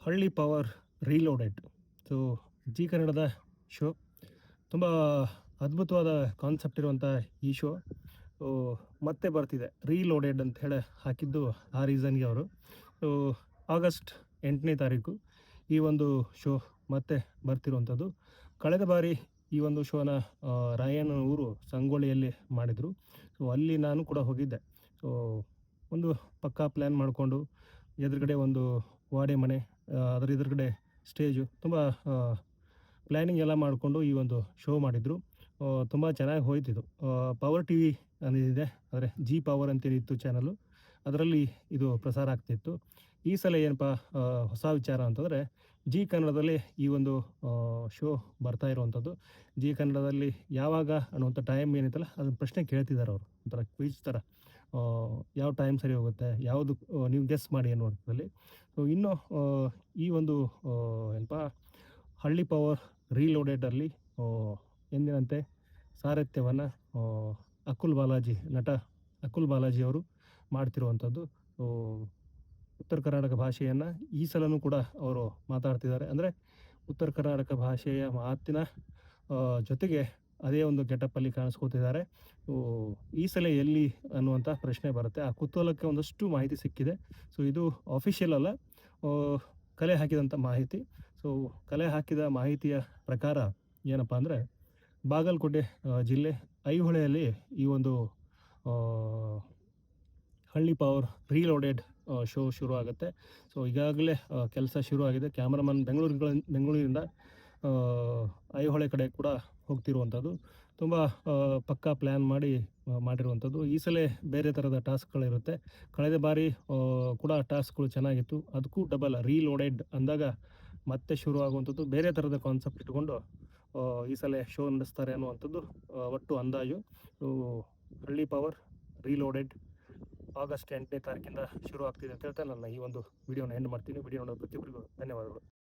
ಹಳ್ಳಿ power ರೀಲೋಡೆಡ್. So G ಕನ್ನಡದ show. ತುಂಬ ಅದ್ಭುತವಾದ ಕಾನ್ಸೆಪ್ಟ್ ಇರುವಂಥ ಈ ಶೋ ಸೊ ಮತ್ತೆ ಬರ್ತಿದೆ. ರೀಲೋಡೆಡ್ ಅಂತ ಹೇಳಿ ಹಾಕಿದ್ದು ಆ ರೀಸನ್ಗೆ ಅವರು. ಸೊ ಆಗಸ್ಟ್ 8ನೇ ತಾರೀಕು ಈ ಒಂದು ಶೋ ಮತ್ತೆ ಬರ್ತಿರುವಂಥದ್ದು. ಕಳೆದ ಬಾರಿ ಈ ಒಂದು ಶೋನ ರಾಯಣ್ಣ ಊರು ಸಂಗೊಳ್ಳಿಯಲ್ಲಿ ಮಾಡಿದರು. ಸೊ ಅಲ್ಲಿ ನಾನು ಕೂಡ ಹೋಗಿದ್ದೆ. ಸೊ ಒಂದು ಪಕ್ಕಾ ಪ್ಲ್ಯಾನ್ ಮಾಡಿಕೊಂಡು ಎದುರುಗಡೆ ಒಂದು ವಾಡೆ ಮನೆ, ಅದರ ಎದುರುಗಡೆ ಸ್ಟೇಜು ತುಂಬ ಪ್ಲ್ಯಾನಿಂಗ್ ಎಲ್ಲ ಮಾಡಿಕೊಂಡು ಈ ಒಂದು ಶೋ ಮಾಡಿದರು. ತುಂಬ ಚೆನ್ನಾಗಿ ಹೋಯ್ತಿದು. ಪವರ್ ಟಿ ವಿ ಅನ್ನೋದಿದೆ, ಅಂದರೆ ಜಿ ಪವರ್ ಅಂತೇನಿತ್ತು ಚಾನಲ್ಲು, ಅದರಲ್ಲಿ ಇದು ಪ್ರಸಾರ ಆಗ್ತಿತ್ತು. ಈ ಸಲ ಏನಪ್ಪ ಹೊಸ ವಿಚಾರ ಅಂತಂದರೆ ಜಿ ಕನ್ನಡದಲ್ಲಿ ಈ ಒಂದು ಶೋ ಬರ್ತಾ ಇರುವಂಥದ್ದು. ಜಿ ಕನ್ನಡದಲ್ಲಿ ಯಾವಾಗ ಅನ್ನುವಂಥ ಟೈಮ್ ಏನಿತ್ತಲ್ಲ ಅದನ್ನ ಪ್ರಶ್ನೆ ಕೇಳ್ತಿದ್ದಾರೆ ಅವರು, ಒಂಥರ ಕ್ವಿಜ್ ಥರ. ಯಾವ ಟೈಮ್ ಸರಿ ಹೋಗುತ್ತೆ, ಯಾವುದು ನೀವು ಗೆಸ್ ಮಾಡಿ ಅನ್ನುವಂಥದ್ದಲ್ಲಿ. ಸೊ ಇನ್ನು ಈ ಒಂದು ಏನಪ್ಪ ಹಳ್ಳಿ ಪವರ್ ರೀಲೋಡೆಡಲ್ಲಿ ಎಂದಿನಂತೆ ಸಾರಥ್ಯವನ್ನು ಅಕುಲ್ ಬಾಲಾಜಿ, ನಟ ಅಕುಲ್ ಬಾಲಾಜಿ ಅವರು ಮಾಡ್ತಿರುವಂಥದ್ದು. ಸೊ ಉತ್ತರ ಕರ್ನಾಟಕ ಭಾಷೆಯನ್ನು ಈ ಸಲನೂ ಕೂಡ ಅವರು ಮಾತಾಡ್ತಿದ್ದಾರೆ. ಅಂದರೆ ಉತ್ತರ ಕರ್ನಾಟಕ ಭಾಷೆಯ ಮಾತಿನ ಜೊತೆಗೆ ಅದೇ ಒಂದು ಗೆಟಪ್ಪಲ್ಲಿ ಕಾಣಿಸ್ಕೊತಿದ್ದಾರೆ. ಸೊ ಈ ಸಲ ಎಲ್ಲಿ ಅನ್ನುವಂಥ ಪ್ರಶ್ನೆ ಬರುತ್ತೆ. ಆ ಕುತೂಹಲಕ್ಕೆ ಒಂದಷ್ಟು ಮಾಹಿತಿ ಸಿಕ್ಕಿದೆ. ಸೊ ಇದು ಅಫಿಷಿಯಲ್ ಅಲ್ಲ, ಕಲೆ ಹಾಕಿದಂಥ ಮಾಹಿತಿ. ಸೊ ಕಲೆ ಹಾಕಿದ ಮಾಹಿತಿಯ ಪ್ರಕಾರ ಏನಪ್ಪ ಅಂದರೆ, ಬಾಗಲಕೋಟೆ ಜಿಲ್ಲೆ ಐಹೊಳೆಯಲ್ಲಿ ಈ ಒಂದು ಹಳ್ಳಿ ಪವರ್ ರೀಲೋಡೆಡ್ ಶೋ ಶುರು ಆಗುತ್ತೆ. ಸೊ ಈಗಾಗಲೇ ಕೆಲಸ ಶುರುವಾಗಿದೆ. ಕ್ಯಾಮ್ರಾಮನ್ ಬೆಂಗಳೂರಿನಿಂದ ಐಹೊಳೆ ಕಡೆ ಕೂಡ ಹೋಗ್ತಿರುವಂಥದ್ದು. ತುಂಬ ಪಕ್ಕಾ ಪ್ಲ್ಯಾನ್ ಮಾಡಿ ಮಾಡಿರುವಂಥದ್ದು. ಈ ಸಲ ಬೇರೆ ಥರದ ಟಾಸ್ಕ್ಗಳಿರುತ್ತೆ. ಕಳೆದ ಬಾರಿ ಕೂಡ ಟಾಸ್ಕ್ಗಳು ಚೆನ್ನಾಗಿತ್ತು. ಅದಕ್ಕೂ ಡಬಲ್ ರೀಲೋಡೆಡ್ ಅಂದಾಗ ಮತ್ತೆ ಶುರು ಆಗುವಂಥದ್ದು. ಬೇರೆ ಥರದ ಕಾನ್ಸೆಪ್ಟ್ ಇಟ್ಕೊಂಡು ಈ ಸಲ ಶೋ ನಡೆಸ್ತಾರೆ ಅನ್ನುವಂಥದ್ದು ಒಟ್ಟು ಅಂದಾಜು. ಹಳ್ಳಿ ಪವರ್ ರೀಲೋಡೆಡ್ ಆಗಸ್ಟ್ 8ನೇ ತಾರೀಕಿಂದ ಶುರು ಆಗ್ತಿದೆ ಅಂತ ಹೇಳ್ತಾ ನನ್ನ ಈ ಒಂದು ವಿಡಿಯೋನ ಎಂಡ್ ಮಾಡ್ತೀನಿ. ವಿಡಿಯೋ ನೋಡೋ ಪ್ರತಿಯೊಬ್ಬರಿಗೂ ಧನ್ಯವಾದಗಳು.